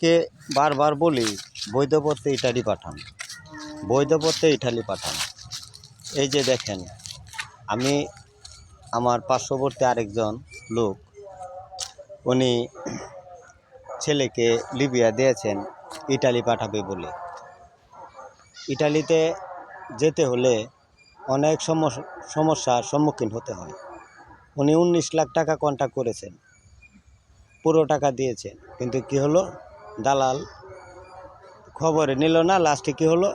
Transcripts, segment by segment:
কে বারবার বলি বৈধ পথে ইটালি পাঠান, বৈধ পথে ইটালি পাঠান। এই যে দেখেন, আমি আমার পার্শ্ববর্তী আরেকজন লোক, উনি ছেলেকে লিবিয়া দিয়েছেন ইটালি পাঠাবে বলে। ইটালিতে যেতে হলে অনেক সমস্যার সম্মুখীন হতে হয়। উনি 19 লাখ টাকা কন্ট্যাক্ট করেছেন, পুরো টাকা দিয়েছেন, কিন্তু কি হলো, দালাল খবরে নিল না। লাস্টে কি হলো,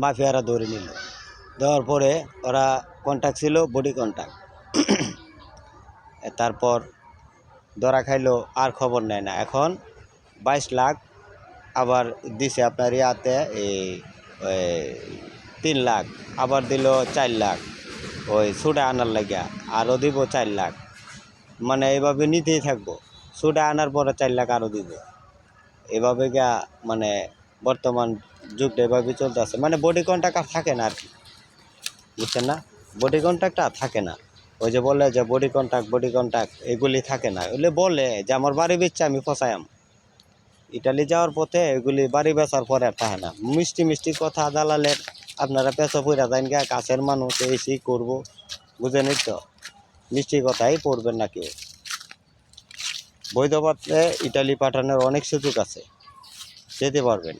মাফিয়ারা ধরে নিল। দেওয়ার পরে ওরা কন্ট্যাক্ট ছিল বডি কন্ট্যাক্ট, তারপর ধরা খাইলো, আর খবর নেয় না। এখন 22 লাখ আবার দিছে আপনার ইয়াতে, এই 3 লাখ, আবার দিল 4 লাখ ওই সুডা আনার লাগিয়া, আরও দিব 4 লাখ। মানে এইভাবে নিতেই থাকবো, সুডা আনার পরে 4 লাখ আরও দিব। এভাবে গিয়া মানে বর্তমান যুগটা এভাবে চলতে আছে। মানে বডি কন্ট্যাক্ট আর থাকে না আর কি, বুঝছেন না? বডি কন্ট্যাক্ট আর থাকে না। ওই যে বলে যে বডি কন্ট্যাক্ট এগুলি থাকে না। এগুলি বলে যে আমার বাড়ি বেচছে আমি ফসায়াম। ইটালি যাওয়ার পথে এগুলি বাড়ি বেচার পরে আর থাকে না। মিষ্টি মিষ্টি কথা দালালের, আপনারা পেঁচা পইরা যান গা, কাছের মানুষ এসি করবো, বুঝেনি তো? মিষ্টি কথাই পড়বেন না কেউ। বৈধ পথে ইটালি পাঠানোর অনেক সুযোগ আছে, যেতে পারবেন।